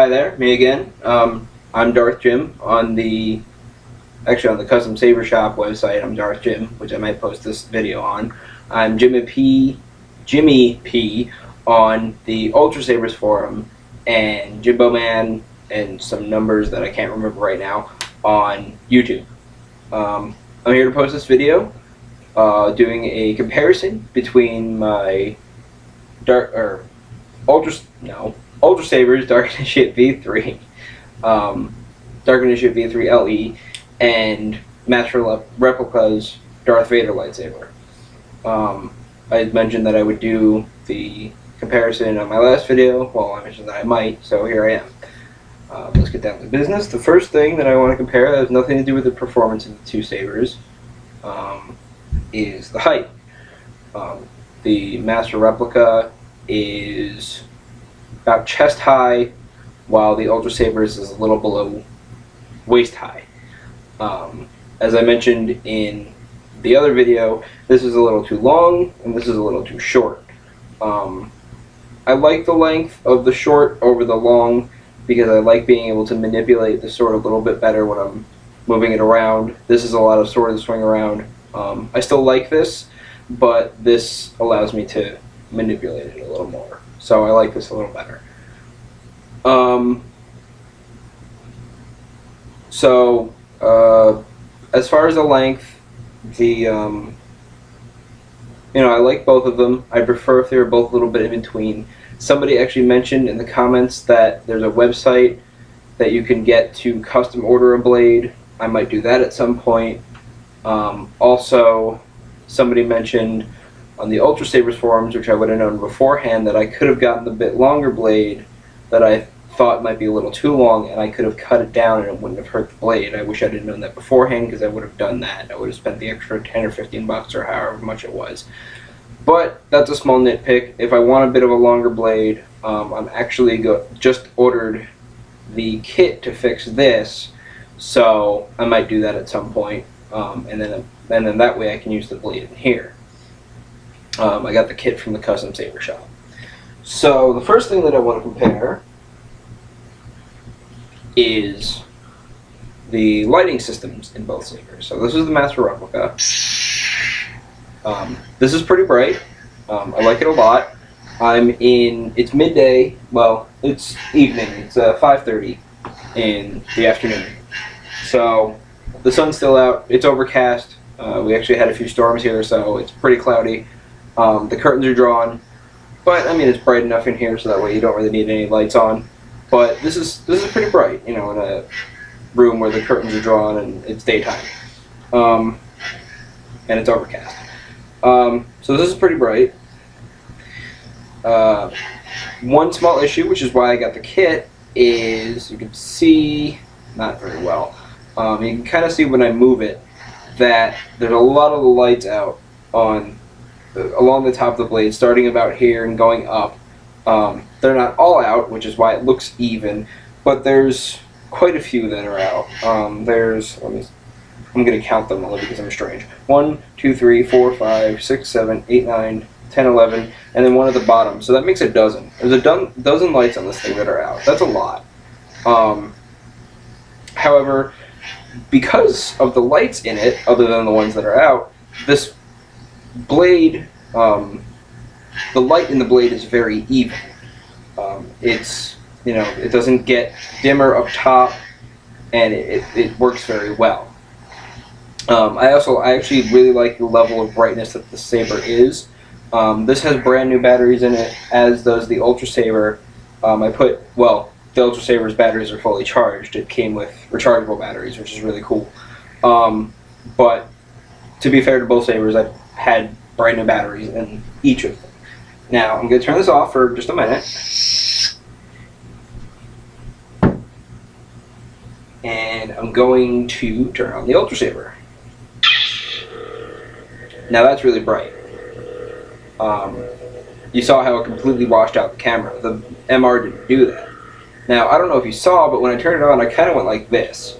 Hi there, me again. I'm Darth Jim on the Custom Saber Shop website. I'm Darth Jim, which I might post this video on. I'm Jimmy P on the Ultrasabers forum, and Jimbo Man and some numbers that I can't remember right now on YouTube. I'm here to post this video doing a comparison between my Ultrasabers Dark Initiate V3, Dark Initiate V3 LE, and Master Replica's Darth Vader lightsaber. I had mentioned that I would do the comparison on my last video. Well, I mentioned that I might, so here I am. Let's get down to business. The first thing that I want to compare that has nothing to do with the performance of the two sabers is the height. The Master Replica is about chest high, while the Ultrasabers is a little below waist high. As I mentioned in the other video, this is a little too long and this is a little too short. I like the length of the short over the long because I like being able to manipulate the sword a little bit better when I'm moving it around. This is a lot of sword to swing around. I still like this, but this allows me to manipulate it a little more. So I like this a little better. As far as the length, I like both of them. I prefer if they were both a little bit in between. Somebody actually mentioned in the comments that there's a website that you can get to custom order a blade. I might do that at some point. Also, somebody mentioned on the Ultrasabers forums, which I would have known beforehand, that I could have gotten the bit longer blade that I thought might be a little too long, and I could have cut it down and it wouldn't have hurt the blade. I wish I didn't known that beforehand, because I would have done that. I would have spent the extra 10 or 15 bucks or however much it was. But that's a small nitpick. If I want a bit of a longer blade, I'm actually just ordered the kit to fix this, so I might do that at some point, and then that way I can use the blade in here. I got the kit from the Custom Saber Shop. So the first thing that I want to compare is the lighting systems in both sabers. So this is the Master Replica. This is pretty bright. I like it a lot. It's midday, well, it's evening. It's 5:30 in the afternoon. So the sun's still out. It's overcast. We actually had a few storms here, so it's pretty cloudy. The curtains are drawn, but I mean it's bright enough in here so that way you don't really need any lights on. But this is pretty bright, in a room where the curtains are drawn and it's daytime, and it's overcast. So this is pretty bright. One small issue, which is why I got the kit, is you can see not very well. You can kind of see when I move it that there's a lot of the lights out along the top of the blade, starting about here and going up. They're not all out, which is why it looks even, but there's quite a few that are out. I'm going to count them only because I'm strange. 1, 2, 3, 4, 5, 6, 7, 8, 9, 10, 11, and then one at the bottom. So that makes a dozen. There's a dozen lights on this thing that are out. That's a lot. However, because of the lights in it, other than the ones that are out, this blade, the light in the blade is very even. It doesn't get dimmer up top, and it works very well. I actually really like the level of brightness that the saber is. This has brand new batteries in it, as does the Ultrasaber. The Ultrasaber's batteries are fully charged. It came with rechargeable batteries, which is really cool. But to be fair to both sabers, I've had brand new batteries in each of them. Now I'm going to turn this off for just a minute, and I'm going to turn on the Ultrasaber. Now that's really bright. You saw how it completely washed out the camera. The MR didn't do that. Now, I don't know if you saw, but when I turned it on, I kind of went like this.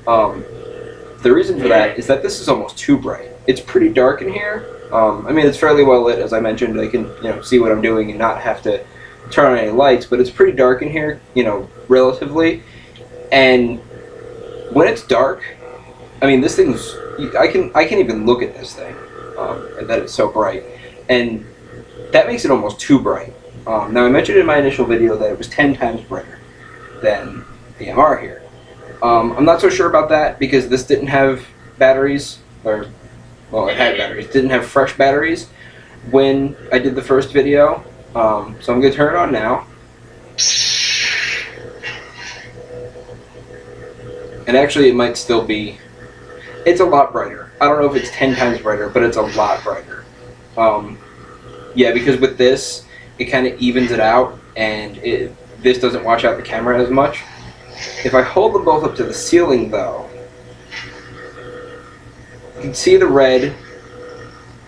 The reason for that is that this is almost too bright. It's pretty dark in here. I mean, it's fairly well lit, as I mentioned. I can, see what I'm doing and not have to turn on any lights, but it's pretty dark in here, you know, relatively. And when it's dark, I mean, this thing's, I can even look at this thing, and that it's so bright, and that makes it almost too bright. Now I mentioned in my initial video that it was 10 times brighter than the MR here. I'm not so sure about that because this didn't have batteries, or, well, it had batteries, didn't have fresh batteries when I did the first video. So I'm going to turn it on now. And actually it might still be, it's a lot brighter. I don't know if it's 10 times brighter, but it's a lot brighter. Yeah, because with this, it kind of evens it out, and this doesn't wash out the camera as much. If I hold them both up to the ceiling, though, you can see the red,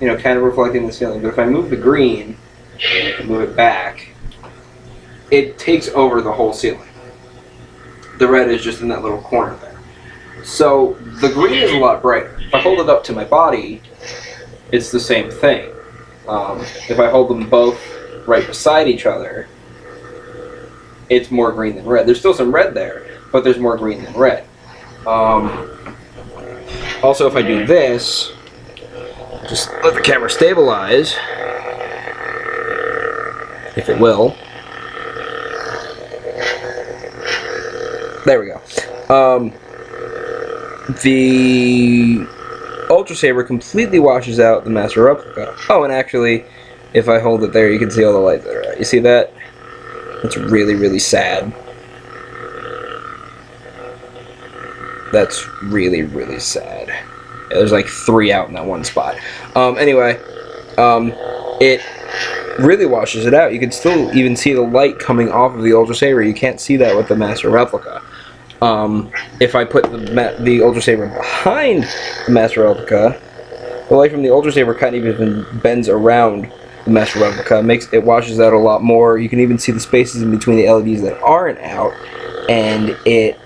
you know, kind of reflecting the ceiling. But if I move the green, and move it back, it takes over the whole ceiling. The red is just in that little corner there. So the green is a lot brighter. If I hold it up to my body, it's the same thing. If I hold them both right beside each other, it's more green than red. There's still some red there, but there's more green than red. Also, if I do this, just let the camera stabilize, if it will. There we go. The Ultrasaber completely washes out the Master Replica. Oh, and actually, if I hold it there, you can see all the lights that are out. You see that? That's really, really sad. That's really, really sad. Yeah, there's like 3 out in that one spot. Anyway, it really washes it out. You can still even see the light coming off of the Ultrasaber. You can't see that with the Master Replica. If I put the Ultrasaber behind the Master Replica, the light from the Ultrasaber kind of even bends around the Master Replica. It washes out a lot more. You can even see the spaces in between the LEDs that aren't out, and it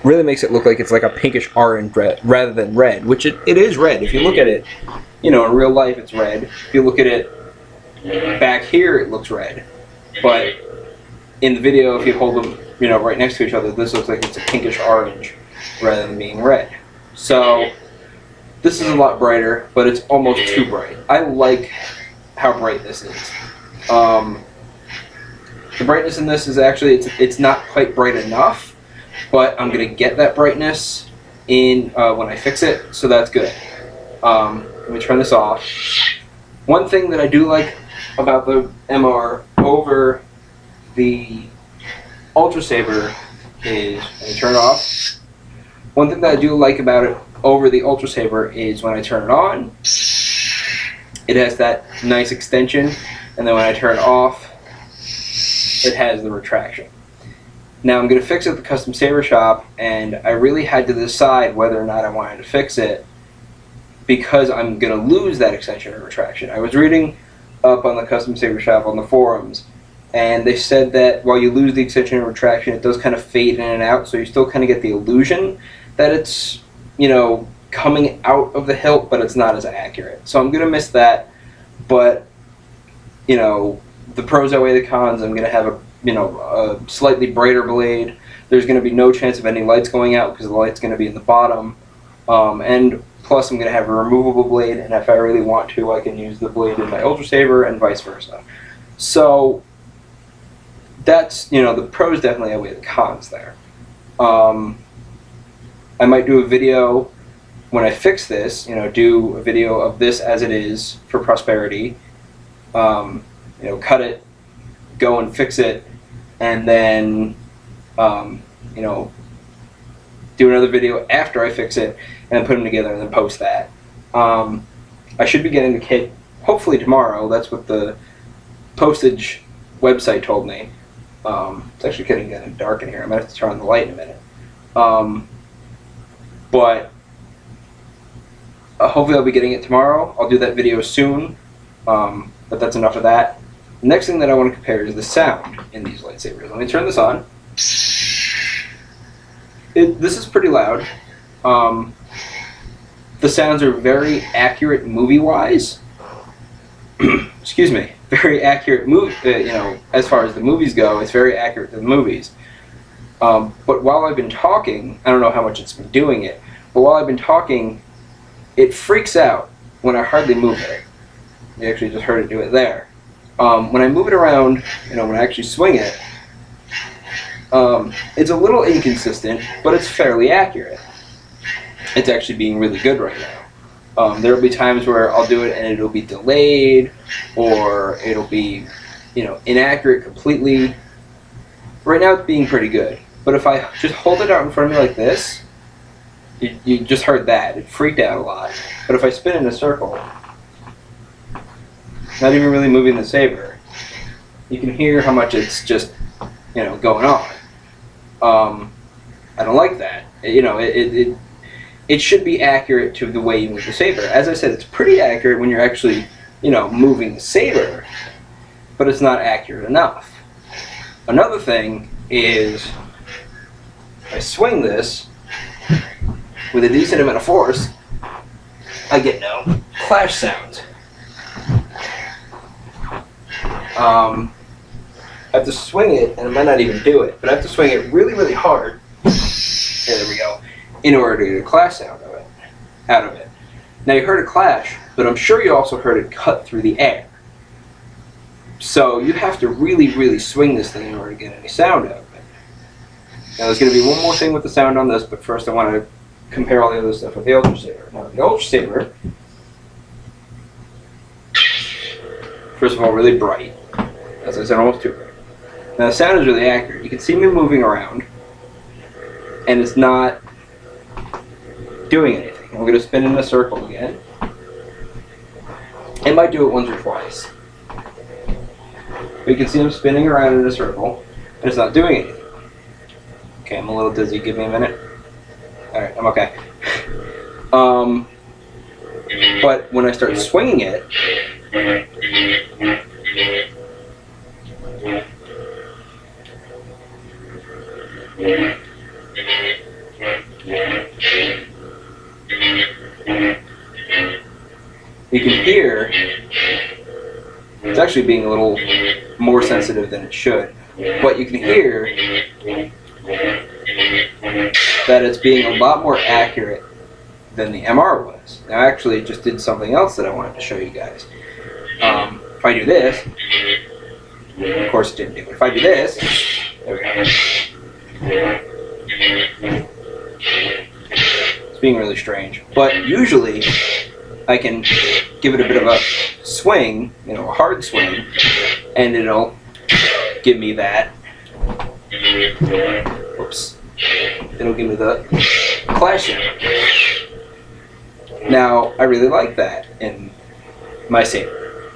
really makes it look like it's like a pinkish orange red rather than red, which it is red. If you look at it, you know, in real life it's red. If you look at it back here, it looks red. But in the video, if you hold them, you know, right next to each other, this looks like it's a pinkish orange rather than being red. So this is a lot brighter, but it's almost too bright. I like how bright this is. The brightness in this is actually, it's not quite bright enough, but I'm going to get that brightness in when I fix it, so that's good. Let me turn this off. One thing that I do like about the MR over the Ultrasaber is, let me turn it off. One thing that I do like about it over the Ultrasaber is when I turn it on, it has that nice extension, and then when I turn it off, it has the retraction. Now I'm going to fix it at the custom saber shop, and I really had to decide whether or not I wanted to fix it because I'm going to lose that extension or retraction. I was reading up on the custom saber shop on the forums, and they said that while you lose the extension and retraction, it does kind of fade in and out, so you still kind of get the illusion that it's, you know, coming out of the hilt, but it's not as accurate. So I'm going to miss that, but, you know, the pros outweigh the cons. I'm going to have a slightly brighter blade. There's going to be no chance of any lights going out because the light's going to be in the bottom. And plus I'm going to have a removable blade, and if I really want to, I can use the blade in my Ultrasaber and vice versa. So that's, you know, the pros definitely outweigh the cons there. I might do a video when I fix this, you know, do a video of this as it is for prosperity. You know, cut it, go and fix it, and then, you know, do another video after I fix it, and then put them together and then post that. I should be getting the kit hopefully tomorrow. That's what the postage website told me. It's actually getting dark in here. I'm going to have to turn on the light in a minute. But hopefully I'll be getting it tomorrow. I'll do that video soon, but that's enough of that. The next thing that I want to compare is the sound in these lightsabers. Let me turn this on. This is pretty loud. The sounds are very accurate movie-wise. Excuse me. very accurate move. As far as the movies go, it's very accurate to the movies. But while I've been talking, I don't know how much it's been doing it, but while I've been talking, it freaks out when I hardly move it. You actually just heard it do it there. When I move it around, when I actually swing it, it's a little inconsistent, but it's fairly accurate. It's actually being really good right now. There will be times where I'll do it and it'll be delayed, or it'll be, inaccurate completely. Right now it's being pretty good. But if I just hold it out in front of me like this, you just heard that. It freaked out a lot. But if I spin in a circle, not even really moving the saber, you can hear how much it's just, going on. I don't like that. It should be accurate to the way you move the saber. As I said, it's pretty accurate when you're actually, moving the saber, but it's not accurate enough. Another thing is, if I swing this with a decent amount of force, I get no clash sounds. I have to swing it, and I might not even do it, but I have to swing it really, really hard. Here, there we go. In order to get a clash sound out of it. Now you heard a clash, but I'm sure you also heard it cut through the air. So you have to really, really swing this thing in order to get any sound out of it. Now there's going to be one more thing with the sound on this, but first I want to compare all the other stuff with the Ultrasaber. Now the Ultrasaber, first of all, really bright. As I said, almost too bright. Now the sound is really accurate. You can see me moving around, and it's not doing anything. I'm going to spin in a circle again. I might do it once or twice. But you can see I'm spinning around in a circle, and it's not doing anything. Okay, I'm a little dizzy. Give me a minute. Alright, I'm okay. But when I start swinging it, you can hear it's actually being a little more sensitive than it should. But you can hear that it's being a lot more accurate than the MR was. Now actually it just did something else that I wanted to show you guys. If I do this, of course it didn't do it. If I do this, there we go. It's being really strange. But usually I can give it a bit of a swing, a hard swing, and it'll give me that. Whoops. It'll give me the clash sound. Now, I really like that in my saber.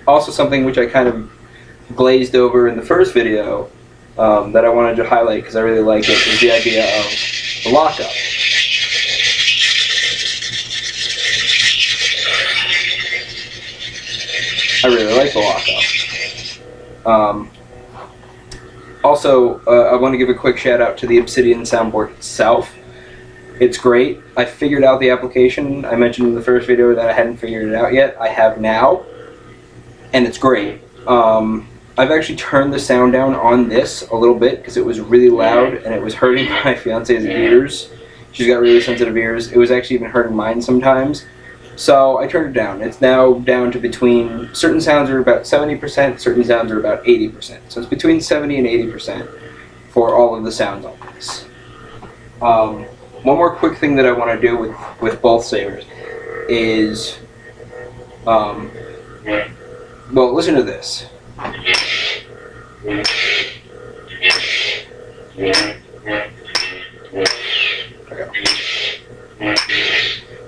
Also something which I kind of glazed over in the first video that I wanted to highlight because I really like it is the idea of the lockup. I really like the lockup. Also, I want to give a quick shout out to the Obsidian soundboard itself. It's great. I figured out the application. I mentioned in the first video that I hadn't figured it out yet. I have now, and it's great. I've actually turned the sound down on this a little bit because it was really loud and it was hurting my fiance's ears. She's got really sensitive ears. It was actually even hurting mine sometimes. So I turned it down. It's now down to between, certain sounds are about 70%, certain sounds are about 80%. So it's between 70 and 80% for all of the sounds on this. One more quick thing that I want to do with both sabers is, well, listen to this.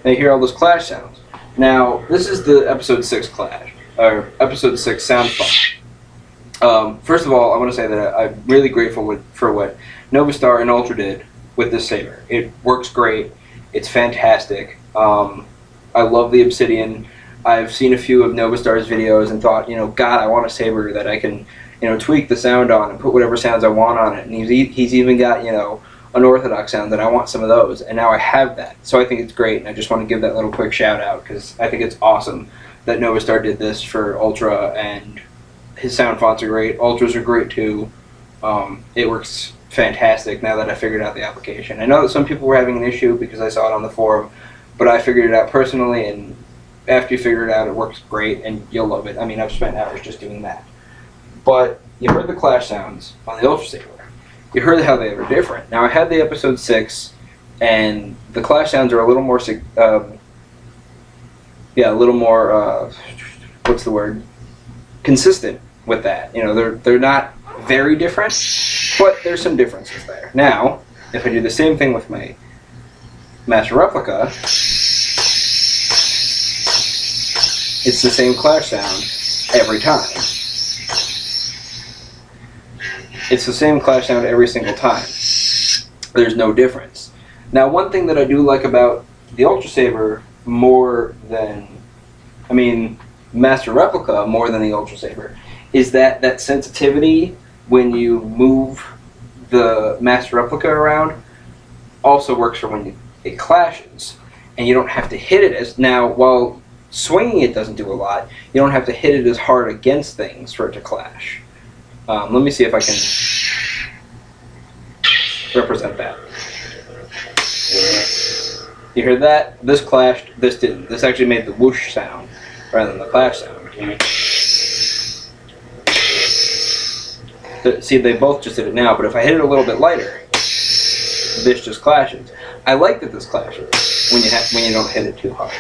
Now you hear all those clash sounds. Now, this is the episode 6 clash, or episode 6 sound file. First of all, I want to say that I'm really grateful for what Novastar and Ultra did with this saber. It works great. It's fantastic. I love the Obsidian. I've seen a few of Novastar's videos and thought, God, I want a saber that I can, tweak the sound on and put whatever sounds I want on it. And he's even got, unorthodox sound that I want some of those, and now I have that. So I think it's great, and I just want to give that little quick shout out because I think it's awesome. that Nova Star did this for Ultra, and his sound fonts are great. Ultras are great too. It works fantastic now that I figured out the application. I know that some people were having an issue because I saw it on the forum, but I figured it out personally, and after you figure it out, it works great, and you'll love it. I mean, I've spent hours just doing that. But you heard the clash sounds on the Ultrasaber. You heard how they were different. Now, I had the episode 6, and the clash sounds are a little more, what's the word? Consistent with that. You know, they're not very different, but there's some differences there. Now, if I do the same thing with my Master Replica, it's the same clash sound every time. It's the same clash sound every single time. There's no difference. Now, one thing that I do like about the Ultrasaber more than, Master Replica more than the Ultrasaber, is that sensitivity when you move the Master Replica around also works for when it clashes, and you don't have to hit it as, now while swinging it doesn't do a lot, you don't have to hit it as hard against things for it to clash. Let me see if I can represent that. You heard that? This clashed, this didn't. This actually made the whoosh sound rather than the clash sound. See, they both just did it now, but if I hit it a little bit lighter, this just clashes. I like that this clashes when you don't hit it too hard.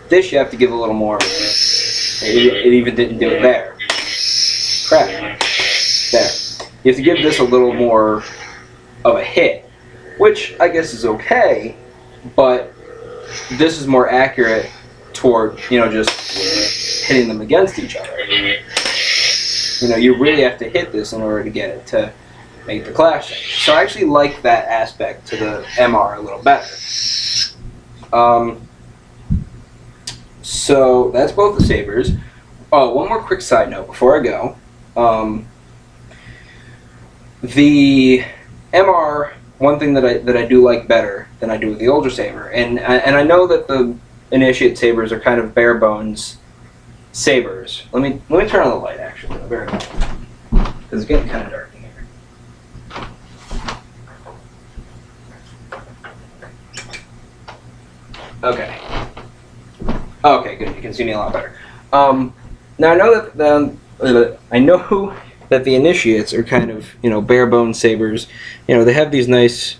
This you have to give a little more. It even didn't do it there. Crap. There. You have to give this a little more of a hit, which I guess is okay, but this is more accurate toward, just hitting them against each other. You really have to hit this in order to get it to make the clash sound. So I actually like that aspect to the MR a little better. So that's both the sabers. Oh, one more quick side note before I go. The MR, one thing that I do like better than I do with the Ultrasaber, and I know that the Initiate Sabers are kind of bare bones sabers. Let me turn on the light actually, because it's getting kind of dark in here. Okay. Okay, good. You can see me a lot better. Now I know that the Initiates are kind of, bare bone sabers. They have these nice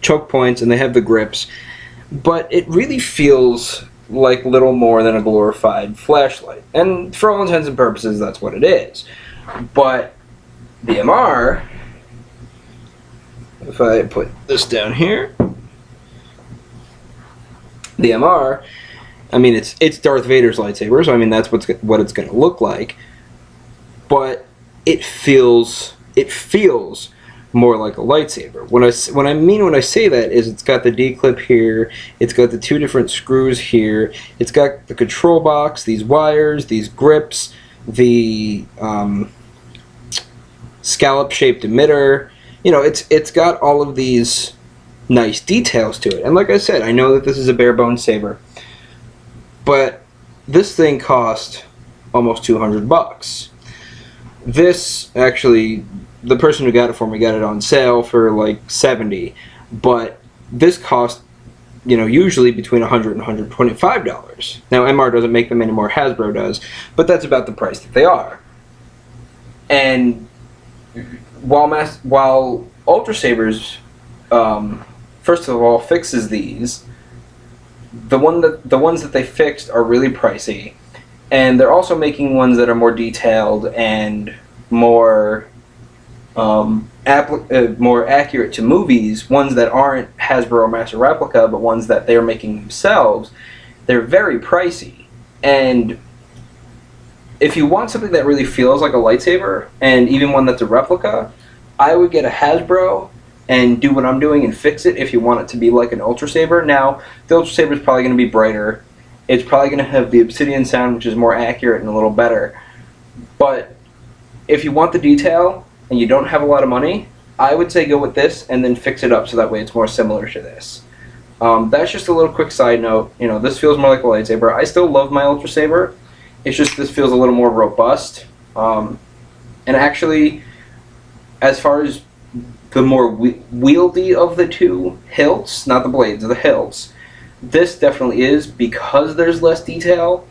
choke points and they have the grips, but it really feels like little more than a glorified flashlight. And for all intents and purposes, that's what it is. But the MR, if I put this down here, the MR, it's Darth Vader's lightsaber, so that's what it's going to look like. But it feels more like a lightsaber. When I say that is it's got the D-clip here, it's got the 2 different screws here, it's got the control box, these wires, these grips, the scallop-shaped emitter. It's got all of these nice details to it. And like I said, I know that this is a bare bones saber, but this thing cost almost $200. This actually, the person who got it for me got it on sale for like $70, but this cost, usually between $100 and $125. Now MR doesn't make them anymore, Hasbro does, but that's about the price that they are. And while Ultrasabers, first of all, fixes these, the ones that they fixed are really pricey. And they're also making ones that are more detailed and more more accurate to movies, ones that aren't Hasbro or Master Replica, but ones that they're making themselves. They're very pricey. And if you want something that really feels like a lightsaber, and even one that's a replica, I would get a Hasbro and do what I'm doing and fix it if you want it to be like an Ultrasaber. Now, the Ultrasaber is probably going to be brighter. It's probably going to have the obsidian sound, which is more accurate and a little better. But if you want the detail and you don't have a lot of money, I would say go with this and then fix it up so that way it's more similar to this. That's just a little quick side note. You know, this feels more like a lightsaber. I still love my Ultrasaber. It's just this feels a little more robust. And actually, as far as the more wieldy of the two hilts, not the blades, the hilts, this definitely is, because there's less detail,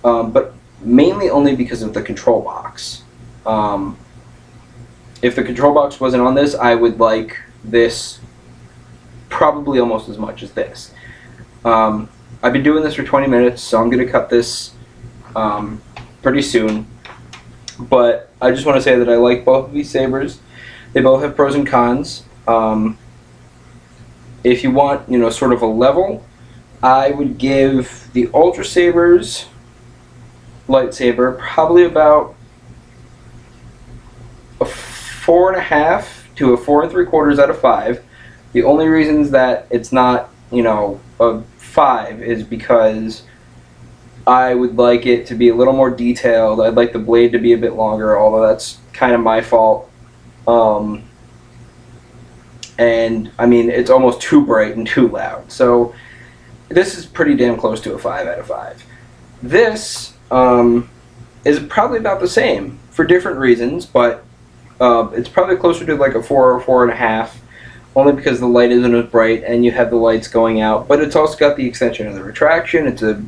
but mainly only because of the control box. If the control box wasn't on this, I would like this probably almost as much as this. I've been doing this for 20 minutes, so I'm going to cut this pretty soon. But I just want to say that I like both of these sabers. They both have pros and cons. If you want, you know, sort of a level, I would give the Ultrasabers lightsaber probably about a 4.5 to a 4 3/4 out of 5. The only reasons that it's not, you know, a 5 is because I would like it to be a little more detailed. I'd like the blade to be a bit longer, although that's kind of my fault. And I mean, it's almost too bright and too loud. So this is pretty damn close to a 5 out of 5. This is probably about the same for different reasons, but it's probably closer to like a 4 or 4.5, only because the light isn't as bright and you have the lights going out. But it's also got the extension of the retraction. It's a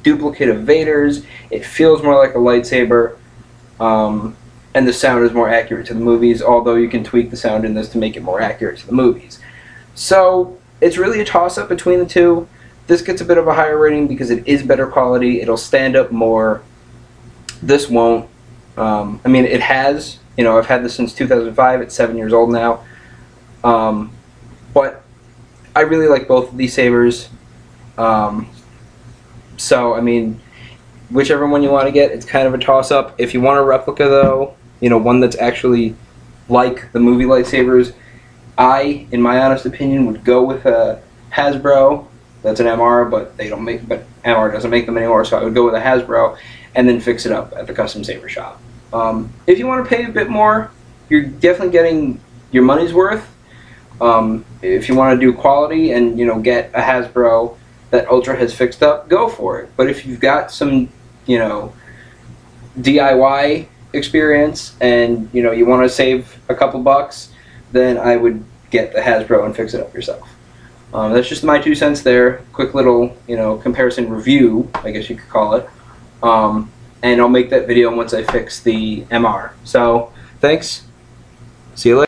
duplicate of Vader's. It feels more like a lightsaber, and the sound is more accurate to the movies, although you can tweak the sound in this to make it more accurate to the movies. So it's really a toss-up between the two. This gets a bit of a higher rating because it is better quality. It'll stand up more. This won't. I mean, it has. You know, I've had this since 2005. It's 7 years old now. But I really like both of these sabers. So, I mean, whichever one you want to get, it's kind of a toss-up. If you want a replica, though, you know, one that's actually like the movie lightsabers, I, in my honest opinion, would go with a Hasbro. That's an MR, but MR doesn't make them anymore, so I would go with a Hasbro and then fix it up at the custom saber shop. If you want to pay a bit more, you're definitely getting your money's worth. If you want to do quality and, you know, get a Hasbro that Ultra has fixed up, go for it. But if you've got some, you know, DIY experience and, you know, you want to save a couple bucks, then I would get the Hasbro and fix it up yourself. That's just my 2 cents there. Quick little, you know, comparison review, I guess you could call it. And I'll make that video once I fix the MR. So, thanks. See you later.